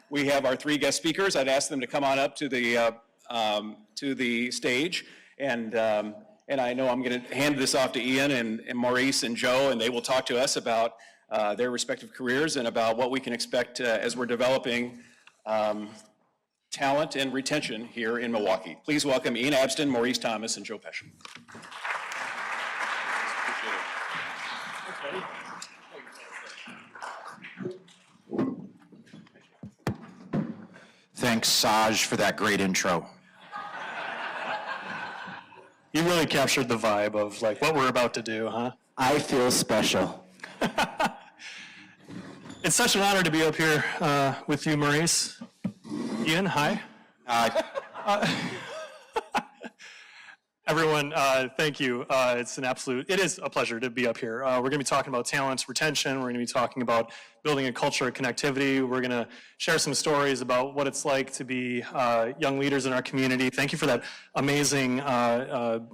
we have our three guest speakers. I'd ask them to come on up to the stage, and I know I'm going to hand this off to Ian and Maurice and Joe, and they will talk to us about their respective careers and about what we can expect as we're developing talent and retention here in Milwaukee. Please welcome Ian Abston, Maurice Thomas, and Joe Poeschl. Thanks, Saj, for that great intro. You really captured the vibe of like what we're about to do, huh? I feel special. It's such an honor to be up here with you, Maurice. Ian, hi. Everyone, thank you. It is a pleasure to be up here. We're going to be talking about talent retention. We're going to be talking about building a culture of connectivity. We're going to share some stories about what it's like to be young leaders in our community. Thank you for that amazing,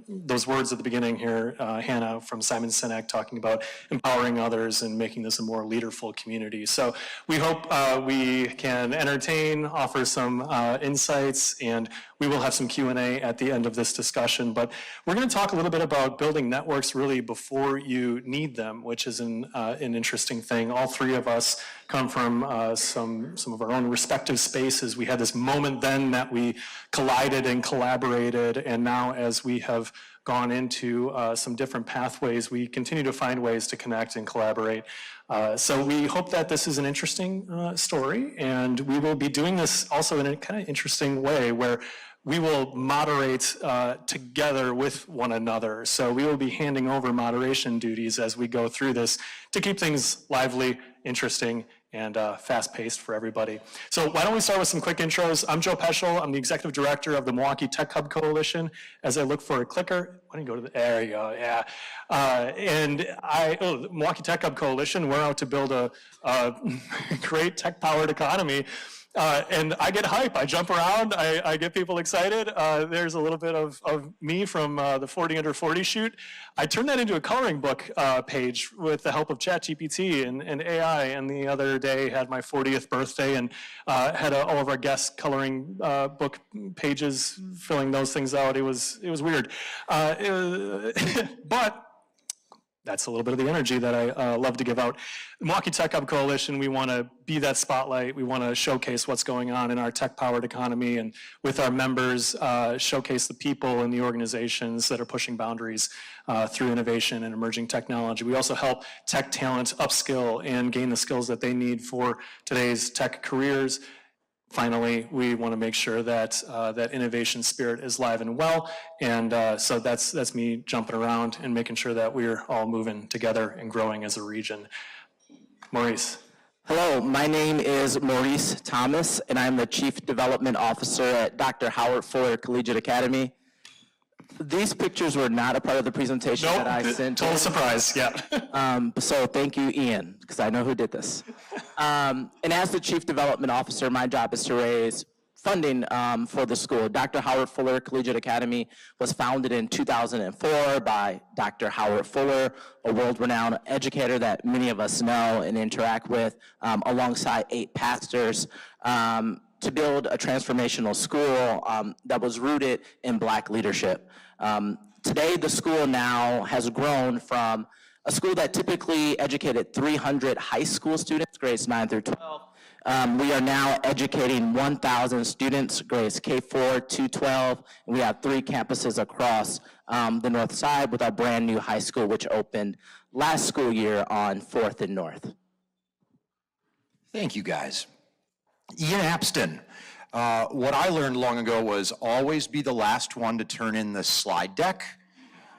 those words at the beginning here, Hannah from Simon Sinek, talking about empowering others and making this a more leaderful community. So we hope we can entertain, offer some insights, and we will have some Q&A at the end of this discussion. But we're going to talk a little bit about building networks really before you need them, which is an interesting thing. All three of us come from some of our own respective spaces. We had this moment then that we collided and collaborated, and now as we have gone into some different pathways, we continue to find ways to connect and collaborate. So we hope that this is an interesting story, and we will be doing this also in a kind of interesting way where we will moderate together with one another. So we will be handing over moderation duties as we go through this to keep things lively, interesting, and fast-paced for everybody. So why don't we start with some quick intros. I'm Joe Poeschl. I'm the Executive Director of the Milwaukee Tech Hub Coalition. As I look for a clicker, why don't you go to the, there you go, yeah. The Milwaukee Tech Hub Coalition, we're out to build a great tech-powered economy. And I get hype, I jump around, I get people excited. There's a little bit of me from the 40 Under 40 shoot. I turned that into a coloring book page with the help of ChatGPT and AI, and the other day had my 40th birthday and had all of our guests coloring book pages, filling those things out. It was weird. But that's a little bit of the energy that I love to give out. The Milwaukee Tech Hub Coalition, we want to be that spotlight. We want to showcase what's going on in our tech-powered economy, and with our members, showcase the people and the organizations that are pushing boundaries through innovation and emerging technology. We also help tech talent upskill and gain the skills that they need for today's tech careers. Finally, we want to make sure that that innovation spirit is live and well, and so that's me jumping around and making sure that we're all moving together and growing as a region. Maurice. Hello, my name is Maurice Thomas, and I'm the Chief Development Officer at Dr. Howard Fuller Collegiate Academy. These pictures were not a part of the presentation that I sent. Total surprise, yeah. So thank you, Ian, because I know who did this. And as the Chief Development Officer, my job is to raise funding for the school. Dr. Howard Fuller Collegiate Academy was founded in 2004 by Dr. Howard Fuller, a world-renowned educator that many of us know and interact with, alongside 8 pastors, to build a transformational school that was rooted in Black leadership. Today, the school now has grown from a school that typically educated 300 high school students, grades 9 through 12. We are now educating 1,000 students, grades K4 to 12, and we have 3 campuses across the north side with our brand new high school, which opened last school year on 4th and North. Thank you, guys. Ian Abston. What I learned long ago was always be the last one to turn in the slide deck,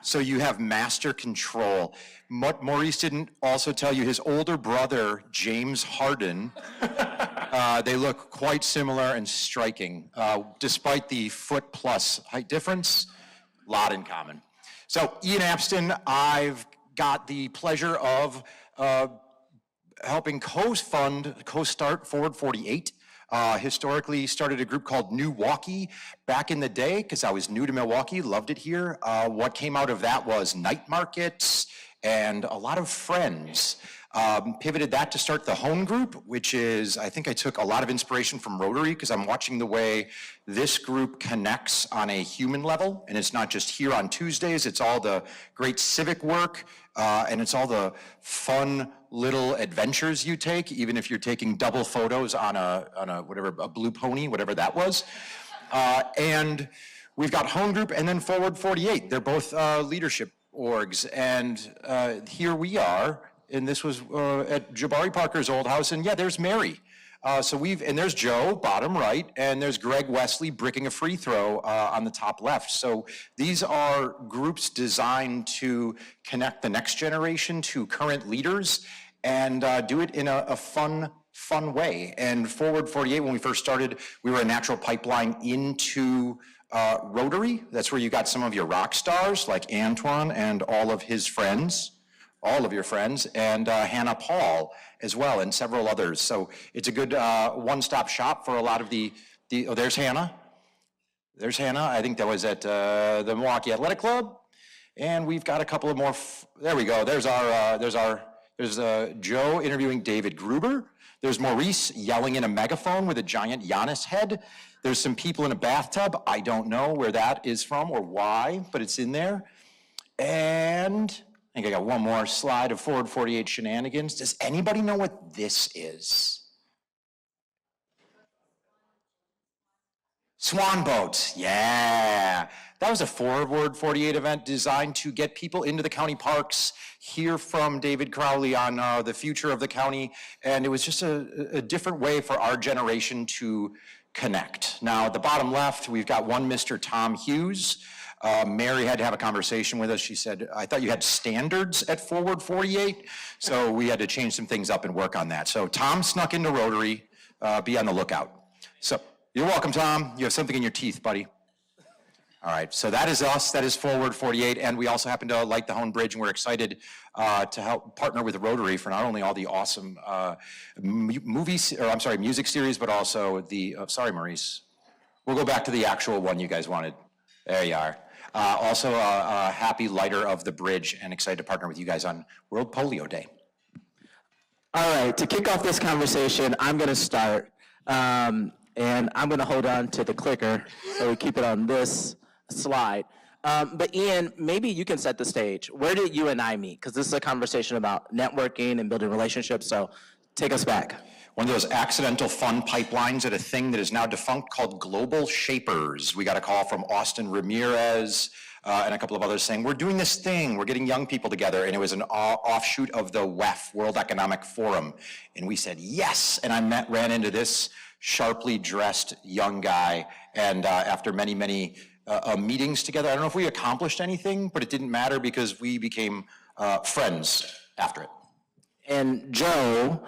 so you have master control. What Maurice didn't also tell you, his older brother, James Harden, they look quite similar and striking. Despite the foot-plus height difference, a lot in common. So Ian Abston, I've got the pleasure of helping co-start Forward 48. Historically started a group called Milwaukee back in the day because I was new to Milwaukee, loved it here. What came out of that was night markets and a lot of friends. Pivoted that to start the Hone Group, which is, I think I took a lot of inspiration from Rotary because I'm watching the way this group connects on a human level. And it's not just here on Tuesdays, it's all the great civic work, and it's all the fun little adventures you take, even if you're taking double photos on a whatever, a blue pony, whatever that was. And we've got Hone Group and then Forward 48. They're both leadership orgs. And here we are. And this was at Jabari Parker's old house, and yeah, there's Mary. And there's Joe, bottom right, and there's Greg Wesley bricking a free throw on the top left. So these are groups designed to connect the next generation to current leaders and do it in a fun way. And Forward 48, when we first started, we were a natural pipeline into Rotary. That's where you got some of your rock stars, like Antoine and all of his friends. All of your friends, and Hannah Paul as well, and several others. So it's a good one-stop shop for a lot of oh, there's Hannah. There's Hannah. I think that was at the Milwaukee Athletic Club. And we've got a couple of more, there we go. There's Joe interviewing David Gruber. There's Maurice yelling in a megaphone with a giant Giannis head. There's some people in a bathtub. I don't know where that is from or why, but it's in there. And I think I got one more slide of Forward 48 shenanigans. Does anybody know what this is? Swan boats, yeah. That was a Forward 48 event designed to get people into the county parks, hear from David Crowley on the future of the county, and it was just a different way for our generation to connect. Now, at the bottom left, we've got one Mr. Tom Hughes. Mary had to have a conversation with us. She said, I thought you had standards at Forward 48, so we had to change some things up and work on that. So Tom snuck into Rotary. Be on the lookout. So you're welcome, Tom. You have something in your teeth, buddy. All right, so that is us. That is Forward 48, and we also happen to light the Hone Bridge, and we're excited to help partner with Rotary for not only all the awesome music series, but also the, sorry, Maurice. We'll go back to the actual one you guys wanted. There you are. Also a happy lighter of the bridge and excited to partner with you guys on World Polio Day. All right, to kick off this conversation, I'm going to start, and I'm going to hold on to the clicker so we keep it on this slide. But Ian, maybe you can set the stage. Where did you and I meet? Because this is a conversation about networking and building relationships, so take us back. One of those accidental fun pipelines at a thing that is now defunct called Global Shapers. We got a call from Austin Ramirez and a couple of others saying, we're doing this thing, we're getting young people together, and it was an offshoot of the WEF, World Economic Forum. And we said, yes, and I ran into this sharply dressed young guy, and after many meetings together, I don't know if we accomplished anything, but it didn't matter because we became friends after it. And Joe,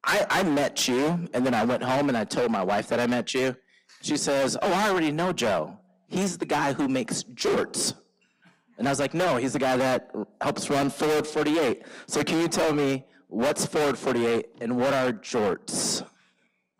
I met you, and then I went home and I told my wife that I met you. She says, oh, I already know Joe. He's the guy who makes jorts. And I was like, no, he's the guy that helps run Forward 48. So can you tell me what's Forward 48 and what are jorts?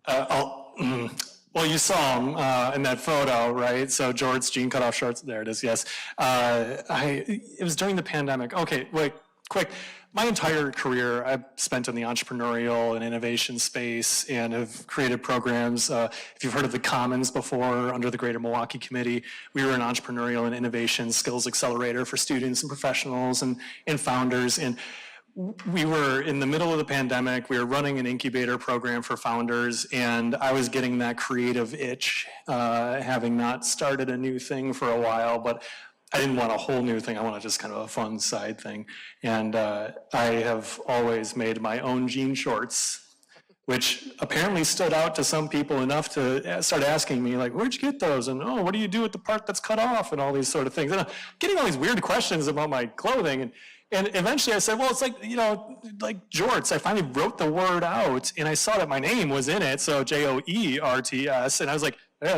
Well, you saw him in that photo, right? So jorts, jean cutoff shorts, there it is, yes. It was during the pandemic. Okay, wait, quick. My entire career I've spent in the entrepreneurial and innovation space and have created programs. If you've heard of the Commons before, under the Greater Milwaukee Committee, we were an entrepreneurial and innovation skills accelerator for students and professionals and founders. And we were in the middle of the pandemic. We were running an incubator program for founders, and I was getting that creative itch, having not started a new thing for a while, but I didn't want a whole new thing. I wanted just kind of a fun side thing. And I have always made my own jean shorts, which apparently stood out to some people enough to start asking me, like, where'd you get those? And, oh, what do you do with the part that's cut off? And all these sort of things. And I'm getting all these weird questions about my clothing. And eventually I said, well, it's like, like jorts. I finally wrote the word out, and I saw that my name was in it, so Joerts. And I was like, yeah,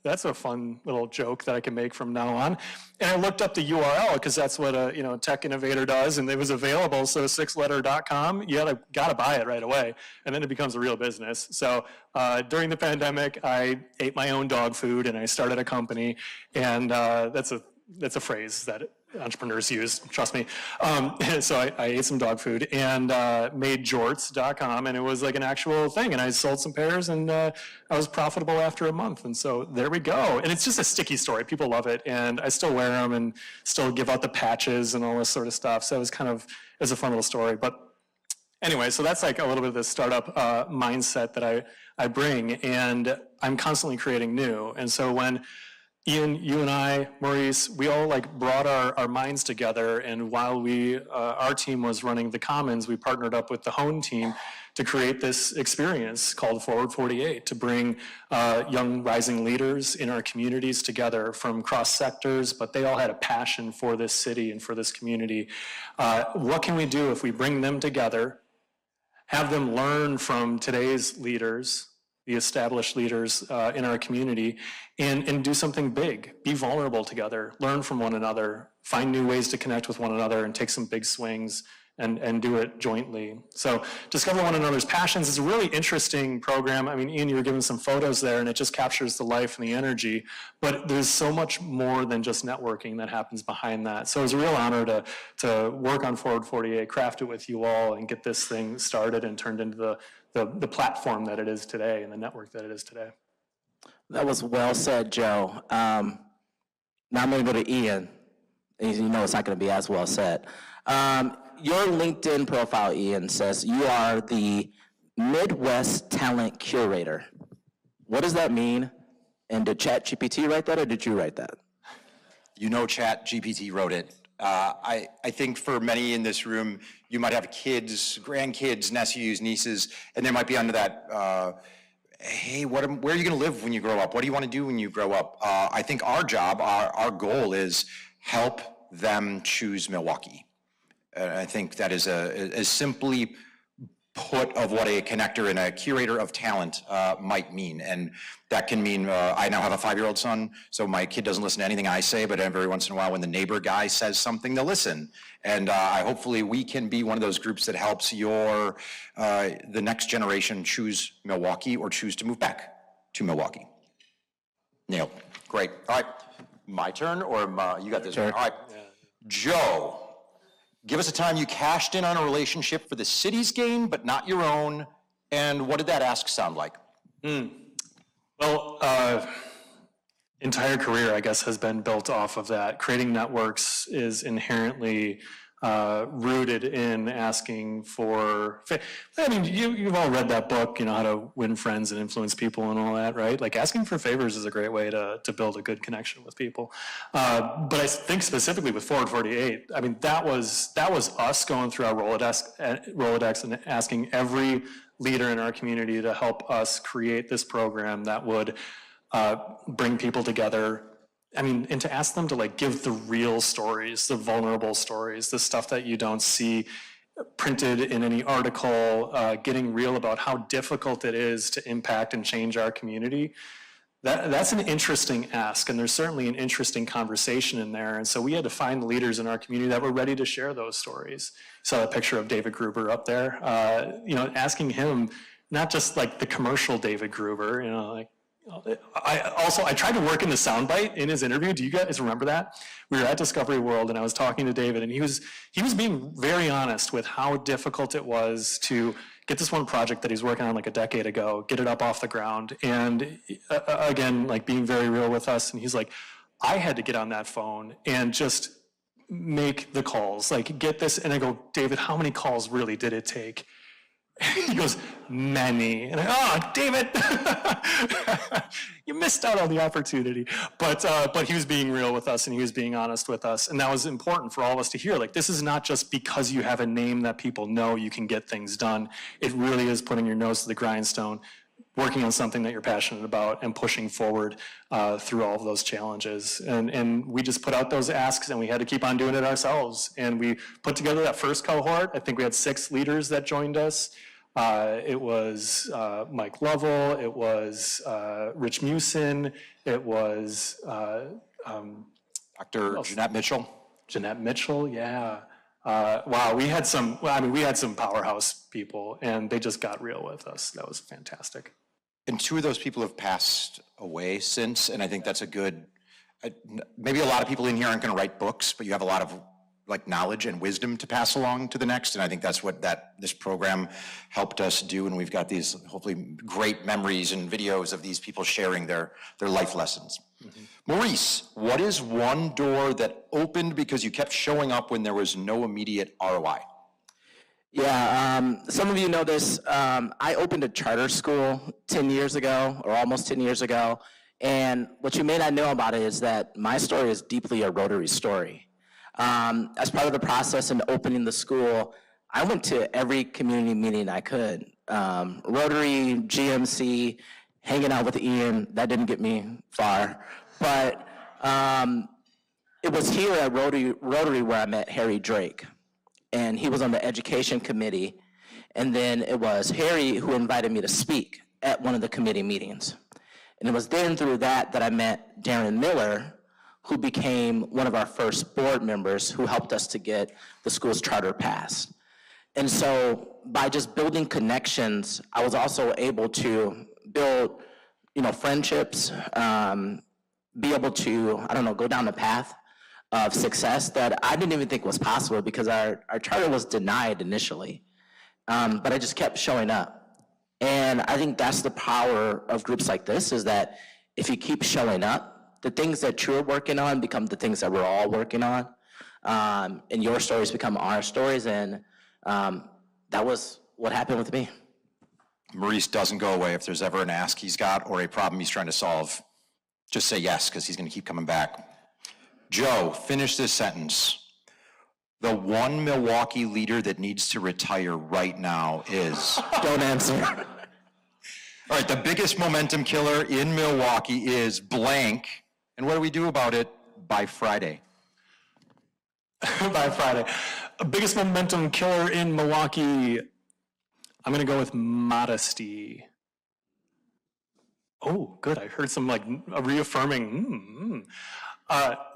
that's a fun little joke that I can make from now on. And I looked up the URL because that's what a tech innovator does, and it was available. So 6letter.com, you gotta buy it right away, and then it becomes a real business. So during the pandemic, I ate my own dog food, and I started a company, and that's a phrase that entrepreneurs use, trust me. So I ate some dog food and made jorts.com, and it was like an actual thing. And I sold some pairs, and I was profitable after a month. And so there we go. And it's just a sticky story. People love it. And I still wear them and still give out the patches and all this sort of stuff. So it was a fun little story. But anyway, so that's like a little bit of the startup mindset that I bring. And I'm constantly creating new. And so when Ian, you and I, Maurice, we all like brought our minds together, and while our team was running the Commons, we partnered up with the Hone team to create this experience called Forward 48, to bring young rising leaders in our communities together from cross sectors, but they all had a passion for this city and for this community. What can we do if we bring them together, have them learn from today's leaders, the established leaders in our community, and do something big, be vulnerable together, learn from one another, find new ways to connect with one another and take some big swings and do it jointly. So Discover One Another's Passions is a really interesting program. I mean, Ian, you were given some photos there, and it just captures the life and the energy, but there's so much more than just networking that happens behind that. So it's a real honor to work on Forward 48, craft it with you all, and get this thing started and turned into the platform that it is today and the network that it is today. That was well said, Joe. Now I'm going to go to Ian. You know it's not going to be as well said. Your LinkedIn profile, Ian, says you are the Midwest Talent Curator. What does that mean? And did ChatGPT write that, or did you write that? You know ChatGPT wrote it. I think for many in this room, you might have kids, grandkids, nephews, nieces, and they might be under that, hey, where are you going to live when you grow up? What do you want to do when you grow up? I think our job, our goal is help them choose Milwaukee. I think that is a simply put of what a connector and a curator of talent might mean. And that can mean, I now have a 5-year-old son, so my kid doesn't listen to anything I say, but every once in a while when the neighbor guy says something, they'll listen. And hopefully we can be one of those groups that helps the next generation choose Milwaukee or choose to move back to Milwaukee. Nailed. Great. All right. My turn, or you got this one? All right. Joe. Give us a time you cashed in on a relationship for the city's gain, but not your own, and what did that ask sound like? Well, entire career, I guess, has been built off of that. Creating networks is inherently rooted in asking for, I mean, you've all read that book, you know, How to Win Friends and Influence People and all that, right? Like asking for favors is a great way to build a good connection with people. But I think specifically with Forward 48, I mean, that was us going through our Rolodex and asking every leader in our community to help us create this program that would bring people together. I mean, and to ask them to like give the real stories, the vulnerable stories, the stuff that you don't see printed in any article, getting real about how difficult it is to impact and change our community. That's an interesting ask, and there's certainly an interesting conversation in there. And so we had to find the leaders in our community that were ready to share those stories. Saw a picture of David Gruber up there, you know, asking him, not just like the commercial David Gruber, you know, like, I tried to work in the soundbite in his interview. Do you guys remember that? We were at Discovery World, and I was talking to David, and he was being very honest with how difficult it was to get this one project that he's working on like a decade ago, get it up off the ground, and again, like being very real with us. And he's like, I had to get on that phone and just make the calls, like get this. And I go, David, how many calls really did it take? He goes, many. And David, you missed out on the opportunity. But he was being real with us, and he was being honest with us. And that was important for all of us to hear. Like, this is not just because you have a name that people know you can get things done. It really is putting your nose to the grindstone, working on something that you're passionate about, and pushing forward through all of those challenges. And we just put out those asks, and we had to keep on doing it ourselves. And we put together that first cohort. I think we had 6 leaders that joined us. It was Mike Lovell, it was Rich Musin, it was Dr. Jeanette Mitchell. Jeanette Mitchell, yeah. Wow, we had some powerhouse people, and they just got real with us. That was fantastic. And 2 of those people have passed away since, and I think that's a good maybe a lot of people in here aren't going to write books, but you have a lot of like knowledge and wisdom to pass along to the next. And I think that's what this program helped us do. And we've got these hopefully great memories and videos of these people sharing their life lessons. Maurice, what is one door that opened because you kept showing up when there was no immediate ROI? Yeah, some of you know this. I opened a charter school 10 years ago, or almost 10 years ago. And what you may not know about it is that my story is deeply a Rotary story. As part of the process in opening the school, I went to every community meeting I could. Rotary, GMC, hanging out with Ian, that didn't get me far. But it was here at Rotary where I met Harry Drake. And he was on the education committee. And then it was Harry who invited me to speak at one of the committee meetings. And it was then through that I met Darren Miller, who became one of our first board members who helped us to get the school's charter passed. And so by just building connections, I was also able to build, friendships, be able to, go down the path of success that I didn't even think was possible because our charter was denied initially. But I just kept showing up. And I think that's the power of groups like this, is that if you keep showing up, the things that you're working on become the things that we're all working on. And your stories become our stories. And that was what happened with me. Maurice doesn't go away. If there's ever an ask he's got or a problem he's trying to solve, just say yes, because he's going to keep coming back. Joe, finish this sentence. The one Milwaukee leader that needs to retire right now is... Don't answer. All right, the biggest momentum killer in Milwaukee is blank. And what do we do about it by Friday? By Friday. Biggest momentum killer in Milwaukee. I'm going to go with modesty. Oh, good. I heard some a reaffirming.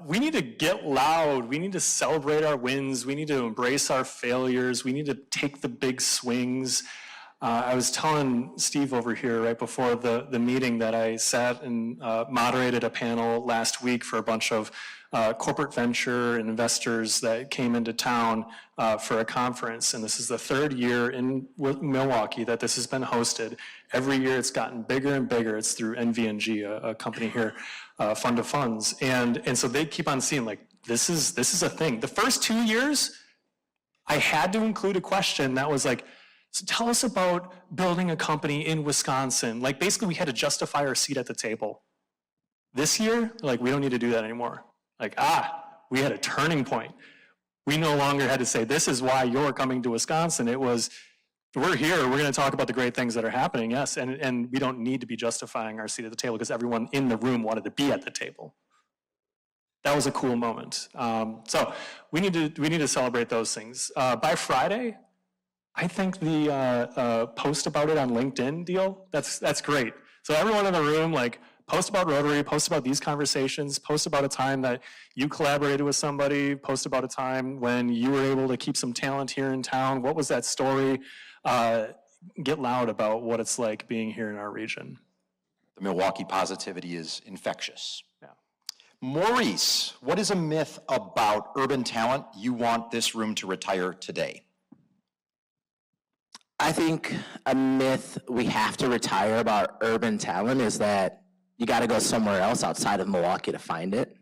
We need to get loud. We need to celebrate our wins. We need to embrace our failures. We need to take the big swings. I was telling Steve over here right before the meeting that I sat and moderated a panel last week for a bunch of corporate venture and investors that came into town for a conference. And this is the third year in Milwaukee that this has been hosted. Every year it's gotten bigger and bigger. It's through NVNG, a company here, Fund of Funds. And so they keep on seeing this is a thing. The first 2 years, I had to include a question that was so tell us about building a company in Wisconsin. Basically we had to justify our seat at the table. This year, we don't need to do that anymore. We had a turning point. We no longer had to say, this is why you're coming to Wisconsin. It was, we're here, we're going to talk about the great things that are happening, yes, and we don't need to be justifying our seat at the table because everyone in the room wanted to be at the table. That was a cool moment. So we need to celebrate those things. By Friday, I think the post about it on LinkedIn deal, that's great. So everyone in the room, post about Rotary, post about these conversations, post about a time that you collaborated with somebody, post about a time when you were able to keep some talent here in town. What was that story? Get loud about what it's like being here in our region. The Milwaukee positivity is infectious. Yeah. Maurice, what is a myth about urban talent you want this room to retire today? I think a myth we have to retire about urban talent is that you got to go somewhere else outside of Milwaukee to find it.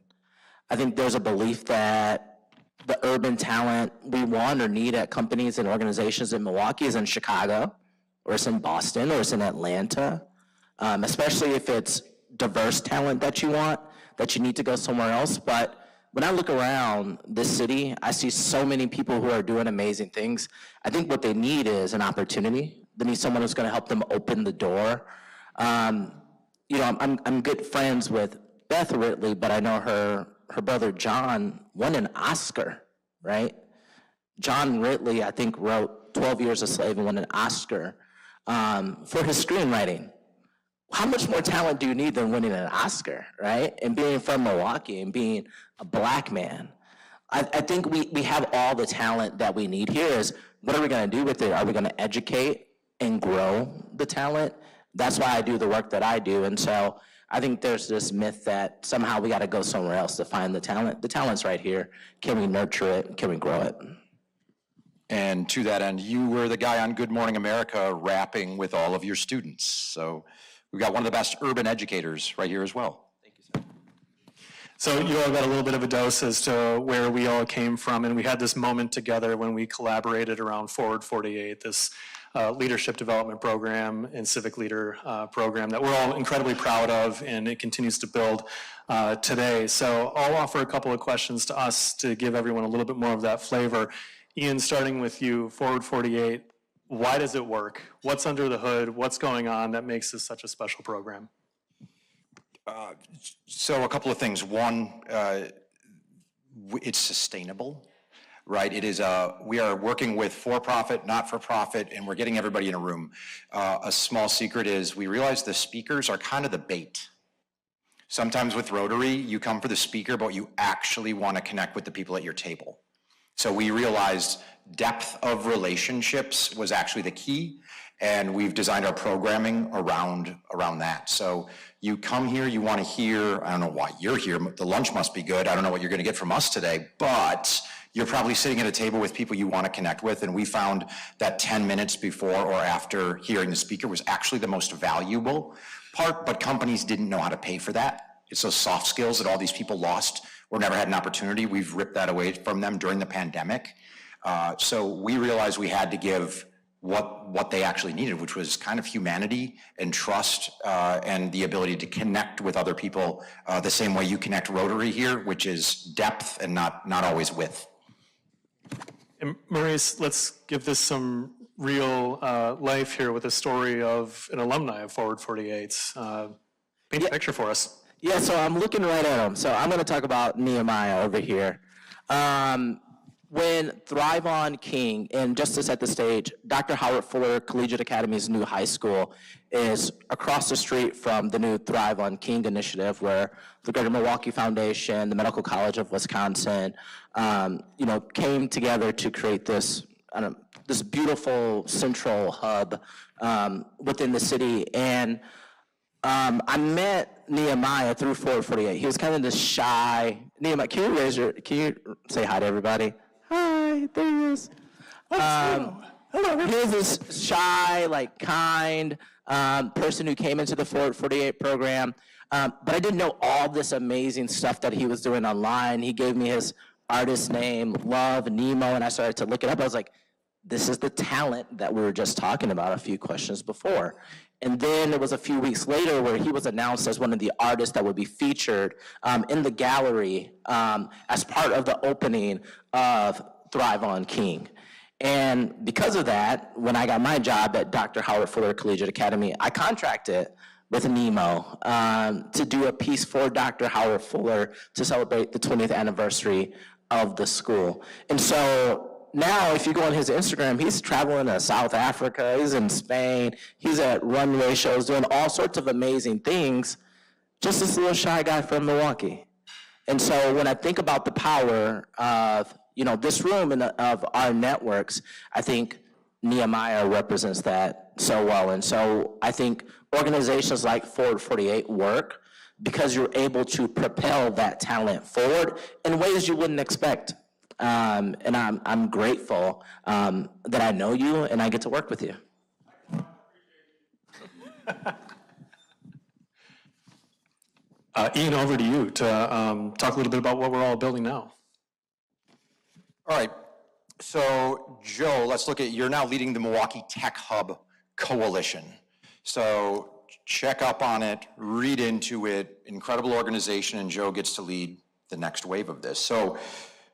I think there's a belief that the urban talent we want or need at companies and organizations in Milwaukee is in Chicago, or it's in Boston, or it's in Atlanta, especially if it's diverse talent that you want, that you need to go somewhere else. But when I look around this city, I see so many people who are doing amazing things. I think what they need is an opportunity. They need someone who's going to help them open the door. I'm good friends with Beth Ridley, but I know her brother John won an Oscar, right? John Ridley, I think, wrote 12 Years a Slave and won an Oscar for his screenwriting. How much more talent do you need than winning an Oscar, right? And being from Milwaukee and being a Black man. I think we have all the talent that we need here. Is what are we going to do with it? Are we going to educate and grow the talent? That's why I do the work that I do. And so I think there's this myth that somehow we got to go somewhere else to find the talent. The talent's right here. Can we nurture it? Can we grow it? And to that end, you were the guy on Good Morning America rapping with all of your students. So we've got one of the best urban educators right here as well. Thank you, sir. So you all got a little bit of a dose as to where we all came from, and we had this moment together when we collaborated around Forward 48, this leadership development program and civic leader program that we're all incredibly proud of, and it continues to build today. So I'll offer a couple of questions to us to give everyone a little bit more of that flavor. Ian, starting with you, Forward 48, why does it work? What's under the hood? What's going on that makes this such a special program? So a couple of things. One, it's sustainable, right? It is, we are working with for-profit, not-for-profit, and we're getting everybody in a room. A small secret is we realize the speakers are kind of the bait. Sometimes with Rotary, you come for the speaker, but you actually want to connect with the people at your table. So we realized depth of relationships was actually the key, and we've designed our programming around that. So you come here, you want to hear, I don't know why you're here, the lunch must be good, I don't know what you're going to get from us today, but you're probably sitting at a table with people you want to connect with, and we found that 10 minutes before or after hearing the speaker was actually the most valuable part, but companies didn't know how to pay for that. It's those soft skills that all these people lost or never had an opportunity. We've ripped that away from them during the pandemic. So we realized we had to give what they actually needed, which was kind of humanity and trust and the ability to connect with other people the same way you connect Rotary here, which is depth and not always width. And Maurice, let's give this some real life here with a story of an alumni of Forward 48. Paint a picture for us. Yeah, so I'm looking right at him. So I'm going to talk about Nehemiah over here. When Thrive on King, and just to set the stage, Dr. Howard Fuller Collegiate Academy's new high school is across the street from the new Thrive on King initiative, where the Greater Milwaukee Foundation, the Medical College of Wisconsin, came together to create this beautiful central hub within the city. And I met Nehemiah through Forward 48. He was kind of this shy. Nehemiah, can you say hi to everybody? Hi, there he is. Hello. He was this shy, kind person who came into the Forward 48 program. But I didn't know all this amazing stuff that he was doing online. He gave me his artist name, Love Nemo, and I started to look it up. I was like, this is the talent that we were just talking about a few questions before. And then it was a few weeks later where he was announced as one of the artists that would be featured in the gallery as part of the opening of Thrive on King. And because of that, when I got my job at Dr. Howard Fuller Collegiate Academy, I contracted with Nemo to do a piece for Dr. Howard Fuller to celebrate the 20th anniversary of the school. And so now, if you go on his Instagram, he's traveling to South Africa, he's in Spain, he's at runway shows, doing all sorts of amazing things, just this little shy guy from Milwaukee. And so when I think about the power of, this room and of our networks, I think Nehemiah represents that so well. And so I think organizations like Forward 48 work because you're able to propel that talent forward in ways you wouldn't expect. And I'm grateful that I know you and I get to work with you. Ian, over to you to talk a little bit about what we're all building now. All right, so Joe, let's look at, you're now leading the Milwaukee Tech Hub Coalition. So check up on it, read into it, incredible organization, and Joe gets to lead the next wave of this. So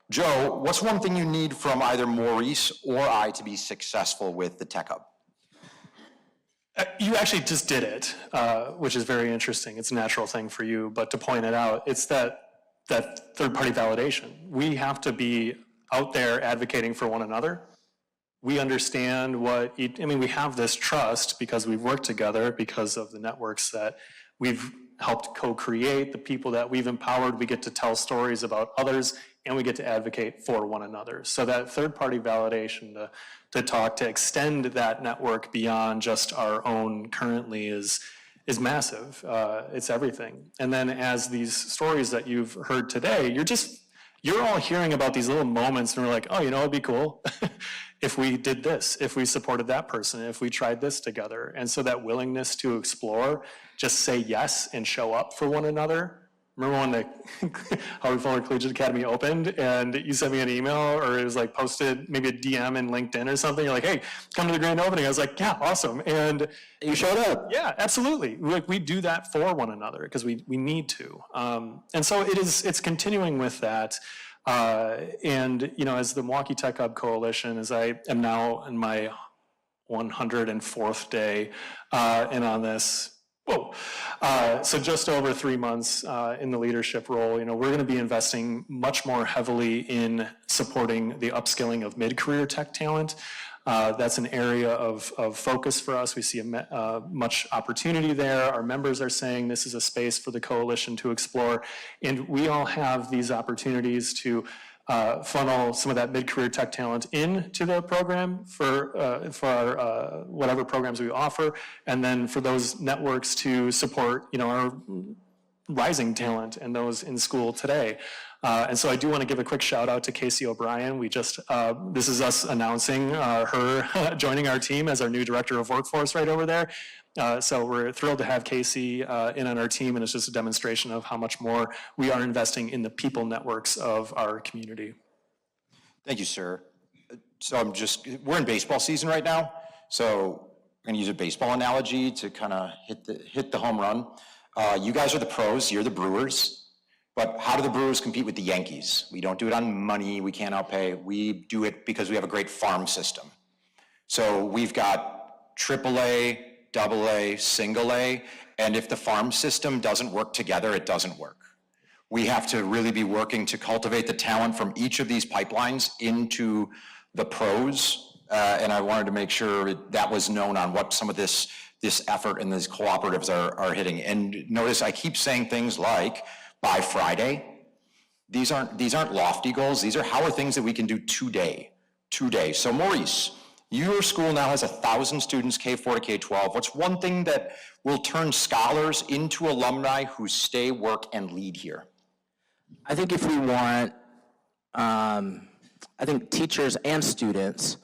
Joe, what's one thing you need from either Maurice or I to be successful with the Tech Hub? You actually just did it, which is very interesting. It's a natural thing for you, but to point it out, it's that third-party validation. We have to be out there advocating for one another. We understand we have this trust because we've worked together, because of the networks that we've helped co-create, the people that we've empowered. We get to tell stories about others, and we get to advocate for one another. So that third-party validation to extend that network beyond just our own currently is is massive. It's everything. And then as these stories that you've heard today, you're all hearing about these little moments and we're like, oh, it'd be cool if we did this, if we supported that person, if we tried this together. And so that willingness to explore, just say yes and show up for one another. Remember when the Howard Fuller Collegiate Academy opened and you sent me an email or it was like posted, maybe a DM in LinkedIn or something, you're like, hey, come to the grand opening. I was like, yeah, awesome. And You showed up. yeah, absolutely. We do that for one another because we need to. And so it's continuing with that. And, as the Milwaukee Tech Hub Coalition, as I am now in my 104th day in on this, so just over 3 months in the leadership role, we're going to be investing much more heavily in supporting the upskilling of mid-career tech talent. That's an area of focus for us. We see much opportunity there. Our members are saying this is a space for the coalition to explore, and we all have these opportunities to funnel some of that mid-career tech talent into the program for our whatever programs we offer, and then for those networks to support our rising talent and those in school today. And so I do want to give a quick shout out to Casey O'Brien. We just, this is us announcing her joining our team as our new Director of Workforce right over there. So we're thrilled to have Casey in on our team, and it's just a demonstration of how much more we are investing in the people networks of our community. Thank you, sir. So we're in baseball season right now, so I'm gonna use a baseball analogy to kind of hit the home run. You guys are the pros, you're the Brewers. But how do the Brewers compete with the Yankees? We don't do it on money, we can't outpay. We do it because we have a great farm system. So we've got AAA, AA, single A, and if the farm system doesn't work together, it doesn't work. We have to really be working to cultivate the talent from each of these pipelines into the pros, and I wanted to make sure that was known on what some of this effort and these cooperatives are hitting. And notice I keep saying things like, by Friday. These aren't lofty goals. These are how are things that we can do today. So Maurice, your school now has 1,000 students, K4 to K12. What's one thing that will turn scholars into alumni who stay, work, and lead here? I think if we want, I think teachers and students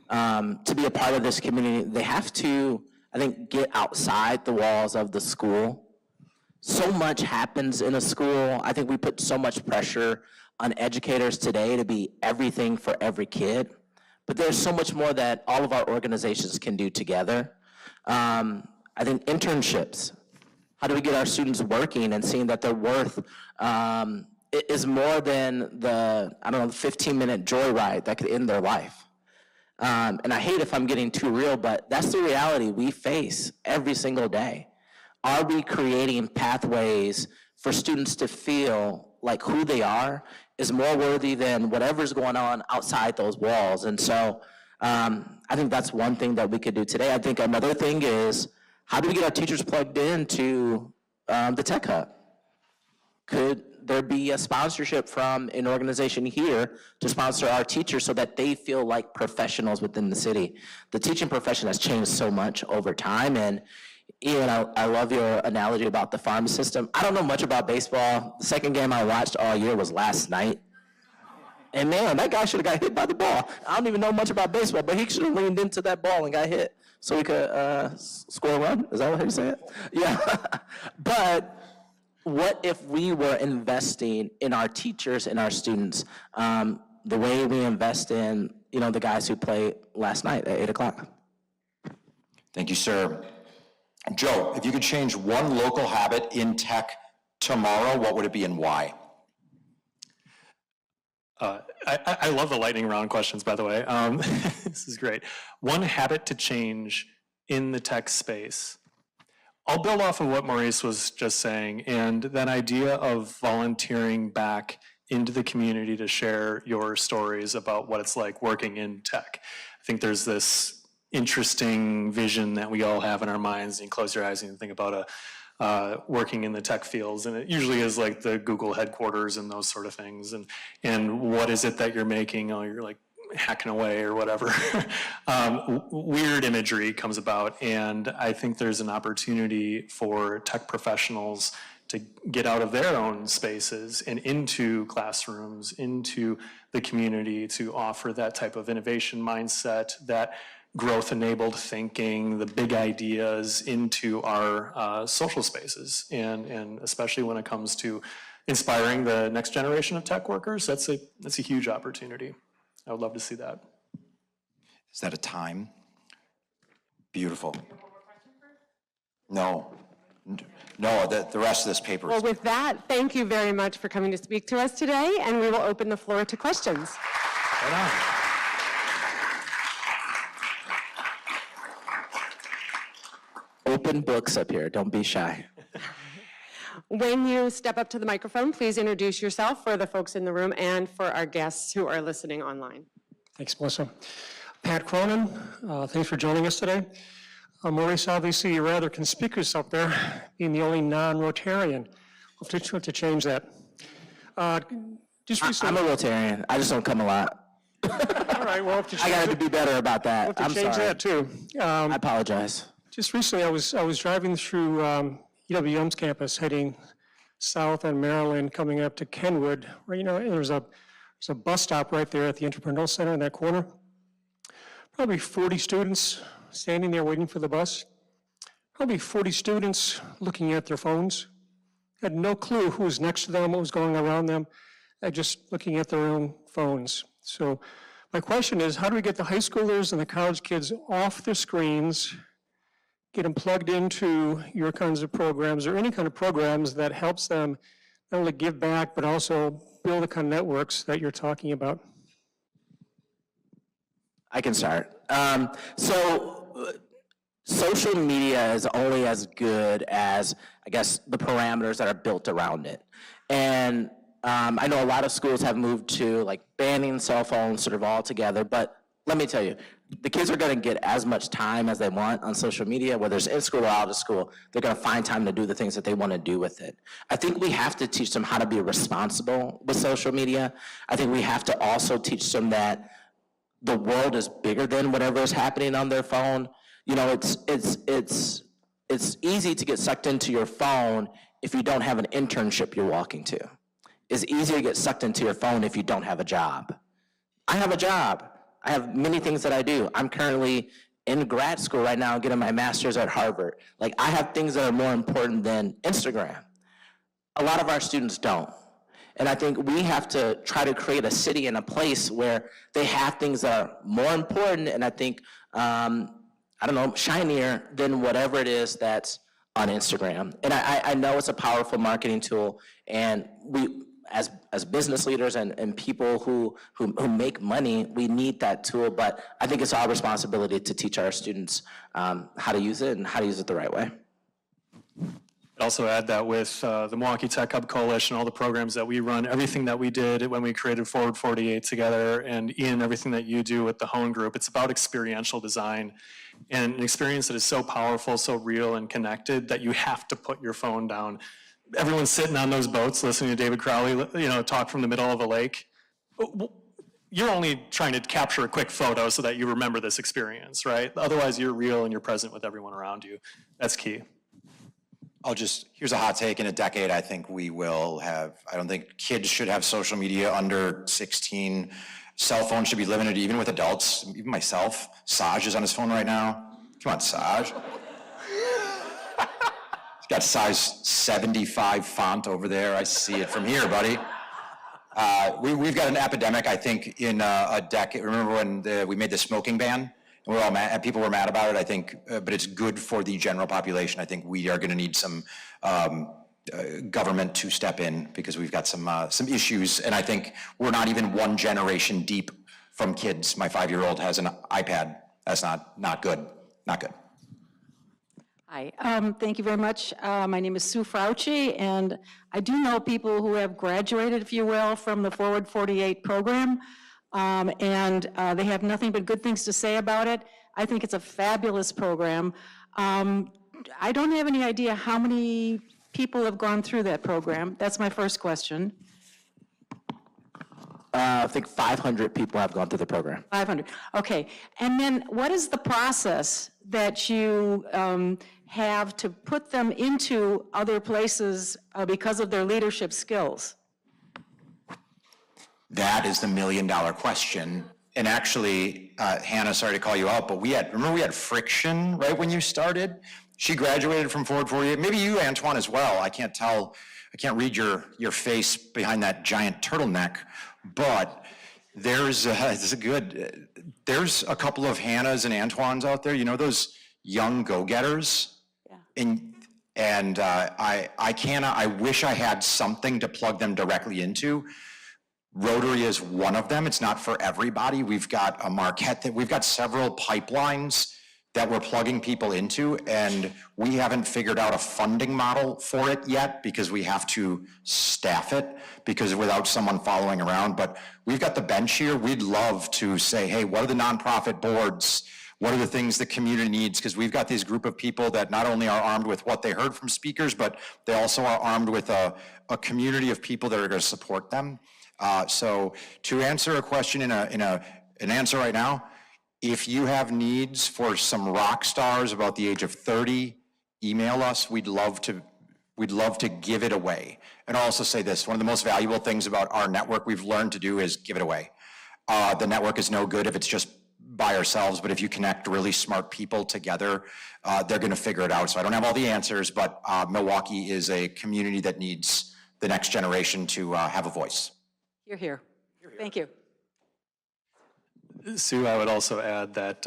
to be a part of this community, they have to, I think, get outside the walls of the school. So much happens in a school. I think we put so much pressure on educators today to be everything for every kid. But there's so much more that all of our organizations can do together. I think internships. How do we get our students working and seeing that their worth is more than the 15-minute joyride that could end their life? And I hate if I'm getting too real, but that's the reality we face every single day. Are we creating pathways for students to feel like who they are is more worthy than whatever's going on outside those walls? And so I think that's one thing that we could do today. I think another thing is, how do we get our teachers plugged into the Tech Hub? Could there be a sponsorship from an organization here to sponsor our teachers so that they feel like professionals within the city? The teaching profession has changed so much over time, and Ian, I love your analogy about the farm system. I don't know much about baseball. The second game I watched all year was last night. And man, that guy should have got hit by the ball. I don't even know much about baseball, but he should have leaned into that ball and got hit so he could score a run. Is that how you say it? Yeah. But what if we were investing in our teachers and our students the way we invest in, the guys who played last night at 8 o'clock? Thank you, sir. Joe, if you could change one local habit in tech tomorrow, what would it be and why? I love the lightning round questions, by the way. This is great. One habit to change in the tech space. I'll build off of what Maurice was just saying, and that idea of volunteering back into the community to share your stories about what it's like working in tech. I think there's this interesting vision that we all have in our minds, and you close your eyes and you think about working in the tech fields, and it usually is like the Google headquarters and those sort of things, and what is it that you're making? Oh, you're like hacking away or whatever, weird imagery comes about. And I think there's an opportunity for tech professionals to get out of their own spaces and into classrooms, into the community, to offer that type of innovation mindset, that growth-enabled thinking, the big ideas into our social spaces. And especially when it comes to inspiring the next generation of tech workers, that's a huge opportunity. I would love to see that. Is that a time? Beautiful. No. No, the rest of this paper Well, is... with that, thank you very much for coming to speak to us today, and we will open the floor to questions. Right on. Open books up here, don't be shy. When you step up to the microphone, please introduce yourself for the folks in the room and for our guests who are listening online. Thanks, Melissa. Pat Cronin, thanks for joining us today. Maurice, obviously you're rather conspicuous up there, being the only non-Rotarian. We'll have to change that. Just I'm recently, a Rotarian, I just don't come a lot. all right, well, I gotta be better about that, I'm change sorry. that too. I apologize. Just recently, I was driving through UWM's campus, heading south on Maryland, coming up to Kenwood, where, there's a bus stop right there at the Entrepreneurial Center in that corner. Probably 40 students standing there waiting for the bus. Probably 40 students looking at their phones. Had no clue who was next to them, what was going around them, just looking at their own phones. So my question is, how do we get the high schoolers and the college kids off their screens, get them plugged into your kinds of programs or any kind of programs that helps them not only give back, but also build the kind of networks that you're talking about? I can start. Social media is only as good as, I guess, the parameters that are built around it. And I know a lot of schools have moved to like banning cell phones sort of altogether, but let me tell you, the kids are gonna get as much time as they want on social media, whether it's in school or out of school. They're gonna find time to do the things that they wanna do with it. I think we have to teach them how to be responsible with social media. I think we have to also teach them that the world is bigger than whatever is happening on their phone. It's easy to get sucked into your phone if you don't have an internship you're walking to. It's easy to get sucked into your phone if you don't have a job. I have a job. I have many things that I do. I'm currently in grad school right now getting my master's at Harvard. Like, I have things that are more important than Instagram. A lot of our students don't. And I think we have to try to create a city and a place where they have things that are more important and I think, shinier than whatever it is that's on Instagram. And I know it's a powerful marketing tool, and we, as business leaders and people who make money, we need that tool, but I think it's our responsibility to teach our students how to use it and how to use it the right way. I'd also add that with the Milwaukee Tech Hub Coalition, all the programs that we run, everything that we did when we created Forward 48 together, and Ian, everything that you do with the Hone Group, it's about experiential design and an experience that is so powerful, so real and connected that you have to put your phone down. Everyone's sitting on those boats listening to David Crowley, talk from the middle of a lake. You're only trying to capture a quick photo so that you remember this experience, right? Otherwise, you're real and you're present with everyone around you. That's key. Here's a hot take. In a decade, I think we will have, I don't think kids should have social media under 16. Cell phones should be limited even with adults, even myself. Saj is on his phone right now. Come on, Saj. He's got size 75 font over there. I see it from here, buddy. We've got an epidemic, I think, in a decade. Remember when we made the smoking ban? And we're all mad, and people were mad about it, I think, but it's good for the general population. I think we are going to need some government to step in because we've got some issues, and I think we're not even one generation deep from kids. My 5-year-old has an iPad. That's not good. Not good. Hi, thank you very much. My name is Sue Frauci, and I do know people who have graduated, if you will, from the Forward 48 program. They have nothing but good things to say about it. I think it's a fabulous program. I don't have any idea how many people have gone through that program. That's my first question. I think 500 people have gone through the program. 500, okay. And then what is the process that you have to put them into other places because of their leadership skills? That is the $1 million question. And actually, Hannah, sorry to call you out, but remember we had friction right when you started? She graduated from Forward 48. Maybe you, Antoine, as well. I can't tell, I can't read your face behind that giant turtleneck, but there's a couple of Hannahs and Antoines out there, you know, those young go-getters? Yeah. I wish I had something to plug them directly into. Rotary is one of them. It's not for everybody. We've got a Marquette, we've got several pipelines that we're plugging people into, and we haven't figured out a funding model for it yet because we have to staff it because without someone following around. But we've got the bench here. We'd love to say, hey, what are the nonprofit boards? What are the things the community needs? Because we've got this group of people that not only are armed with what they heard from speakers, but they also are armed with a community of people that are going to support them. So to answer a question in an answer right now, if you have needs for some rock stars about the age of 30, email us. We'd love to give it away. And I'll also say this, one of the most valuable things about our network we've learned to do is give it away. The network is no good if it's just by ourselves, but if you connect really smart people together, they're gonna figure it out. So I don't have all the answers, but Milwaukee is a community that needs the next generation to have a voice. You're here. Thank you. Sue, I would also add that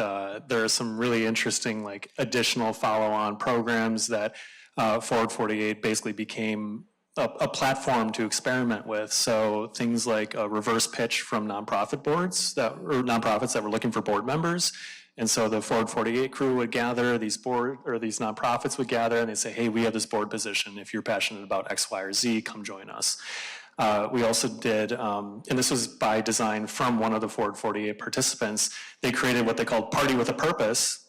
there are some really interesting additional follow-on programs that Forward 48 basically became a platform to experiment with. So things like a reverse pitch from nonprofit boards or nonprofits that were looking for board members. And so the Forward 48 crew would gather, these nonprofits would gather, and they'd say, hey, we have this board position. If you're passionate about X, Y, or Z, come join us. We also did, and this was by design from one of the Forward 48 participants, they created what they called Party with a Purpose,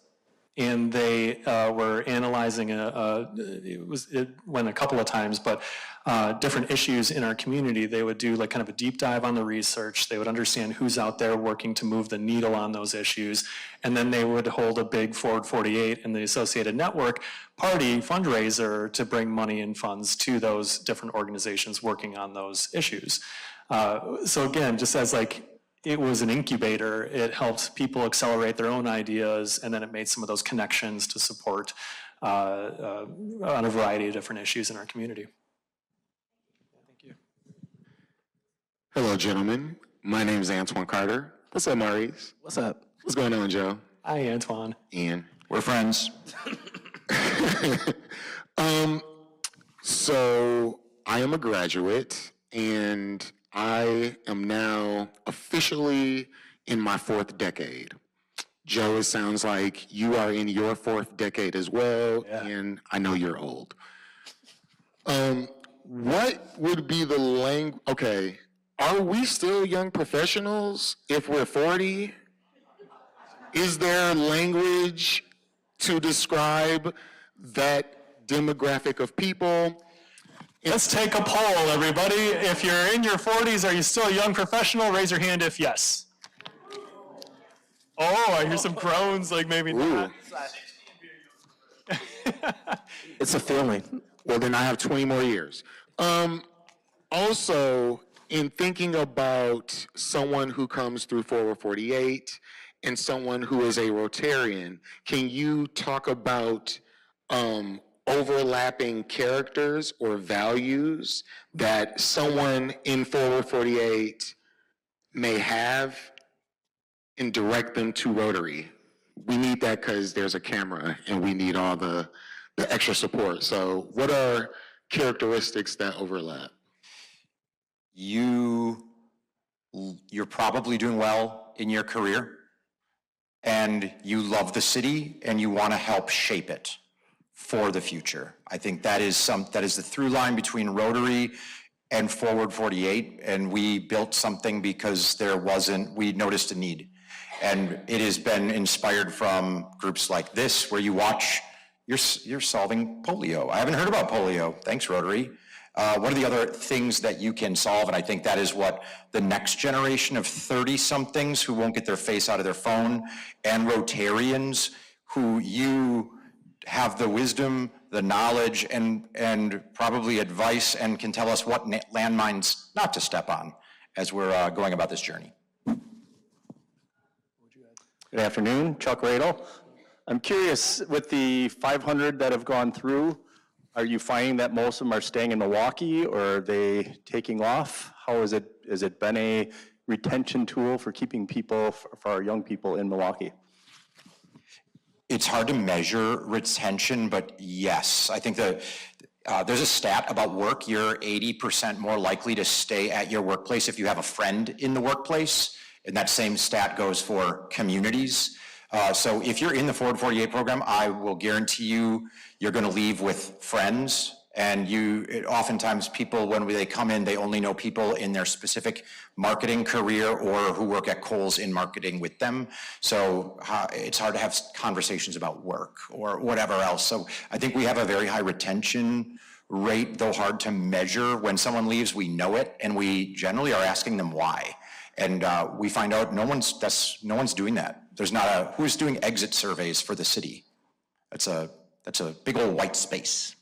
and they were analyzing, it went a couple of times, but different issues in our community. They would do kind of a deep dive on the research, they would understand who's out there working to move the needle on those issues, and then they would hold a big Forward 48 and the associated network party fundraiser to bring money and funds to those different organizations working on those issues. So again, just as it was an incubator, it helped people accelerate their own ideas, and then it made some of those connections to support on a variety of different issues in our community. Thank you. Hello, gentlemen. My name is Antoine Carter. What's up, Maurice? What's up? What's going on, Joe? Hi, Antoine. Ian. We're friends. So I am a graduate, and I am now officially in my 4th decade. Joe, it sounds like you are in your 4th decade as well, yeah. And I know you're old. What would be the language? Okay, are we still young professionals if we're 40? Is there language to describe that demographic of people? Let's take a poll, everybody. If you're in your 40s, are you still a young professional? Raise your hand if yes. Oh, I hear some groans, maybe not. It's a feeling. Well, then I have 20 more years. Also, in thinking about someone who comes through Forward 48 and someone who is a Rotarian, can you talk about overlapping characters or values that someone in Forward 48 may have and direct them to Rotary? We need that because there's a camera and we need all the extra support. So what are characteristics that overlap? You're probably doing well in your career, and you love the city and you want to help shape it for the future. I think that is the through line between Rotary and Forward 48, and we built something because we noticed a need. And it has been inspired from groups like this, where you watch, you're solving polio. I haven't heard about polio, thanks Rotary. What are the other things that you can solve? And I think that is what the next generation of 30-somethings who won't get their face out of their phone, and Rotarians who you have the wisdom, the knowledge, and probably advice, and can tell us what landmines not to step on as we're going about this journey. Good afternoon, Chuck Radel. I'm curious, with the 500 that have gone through, are you finding that most of them are staying in Milwaukee, or are they taking off? How is it? Has it been a retention tool for keeping people, for our young people in Milwaukee? It's hard to measure retention, but yes, I think that there's a stat about work. You're 80% more likely to stay at your workplace if you have a friend in the workplace, and that same stat goes for communities. So if you're in the Forward 48 program, I will guarantee you, you're going to leave with friends. And oftentimes people, when they come in, they only know people in their specific marketing career or who work at Kohl's in marketing with them. So it's hard to have conversations about work or whatever else. So I think we have a very high retention rate, though hard to measure. When someone leaves, we know it, and we generally are asking them why. And we find out no one's doing that. There's not who's doing exit surveys for the city. That's a big old white space.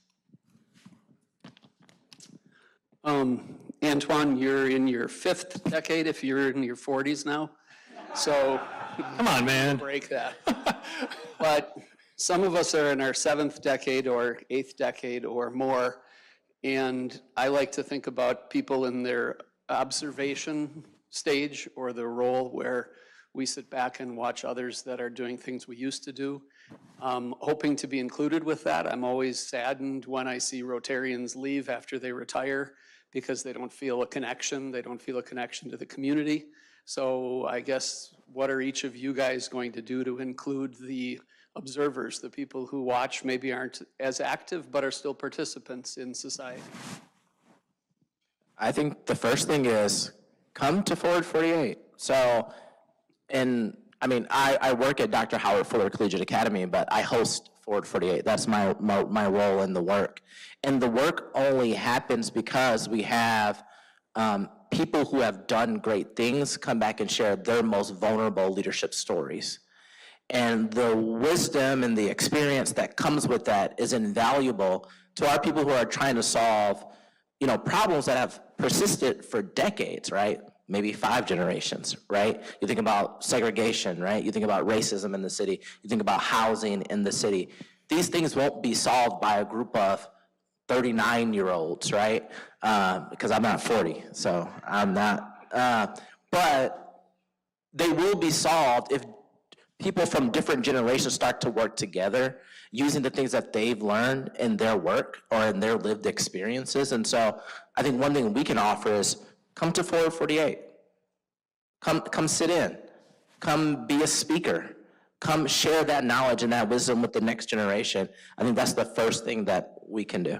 Antoine, you're in your 5th decade if you're in your 40s now. So Come on, man. break that. But some of us are in our 7th decade or 8th decade or more. And I like to think about people in their observation stage, or the role where we sit back and watch others that are doing things we used to do. Hoping to be included with that. I'm always saddened when I see Rotarians leave after they retire because they don't feel a connection. They don't feel a connection to the community. So I guess, what are each of you guys going to do to include the observers, the people who watch, maybe aren't as active but are still participants in society? I think the first thing is come to Forward 48. So, and I mean, I work at Dr. Howard Fuller Collegiate Academy, but I host Forward 48. That's my role in the work. And the work only happens because we have people who have done great things come back and share their most vulnerable leadership stories. And the wisdom and the experience that comes with that is invaluable to our people who are trying to solve, problems that have persisted for decades, right? Maybe 5 generations, right? You think about segregation, right? You think about racism in the city. You think about housing in the city. These things won't be solved by a group of 39-year-olds, right? Because I'm not 40, so I'm not. But they will be solved if people from different generations start to work together using the things that they've learned in their work or in their lived experiences. And so I think one thing we can offer is come to Forward 48. Come sit in. Come be a speaker. Come share that knowledge and that wisdom with the next generation. I think that's the first thing that we can do.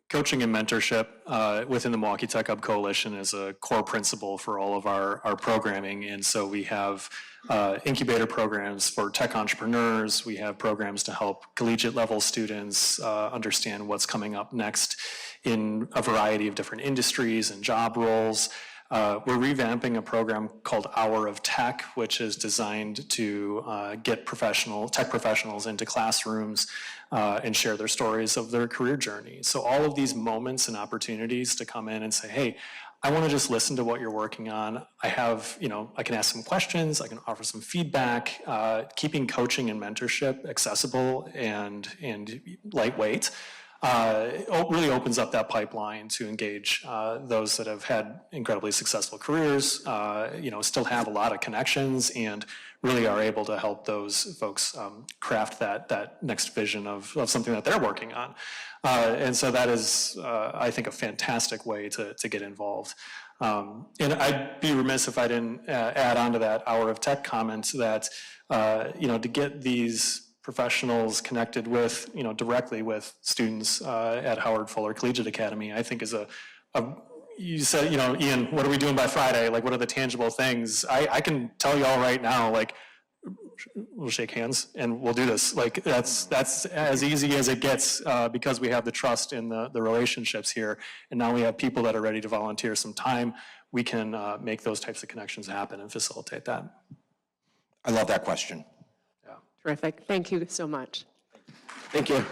Coaching and mentorship within the Milwaukee Tech Hub Coalition is a core principle for all of our programming. And so we have incubator programs for tech entrepreneurs. We have programs to help collegiate level students understand what's coming up next in a variety of different industries and job roles. We're revamping a program called Hour of Tech, which is designed to get tech professionals into classrooms and share their stories of their career journey. So all of these moments and opportunities to come in and say, hey, I want to just listen to what you're working on. I can ask some questions, I can offer some feedback, keeping coaching and mentorship accessible and lightweight. Really opens up that pipeline to engage those that have had incredibly successful careers, still have a lot of connections, and really are able to help those folks craft that next vision of something that they're working on. And so that is, I think, a fantastic way to get involved. And I'd be remiss if I didn't add on to that Hour of Tech comment that, to get these professionals connected with, directly with students at Howard Fuller Collegiate Academy, I think is you said, Ian, what are we doing by Friday? Like, what are the tangible things? I can tell you all right now, like, we'll shake hands and we'll do this. Like, that's as easy as it gets because we have the trust in the relationships here. And now we have people that are ready to volunteer some time. We can make those types of connections happen and facilitate that. I love that question. Terrific. Thank you so much. Thank you.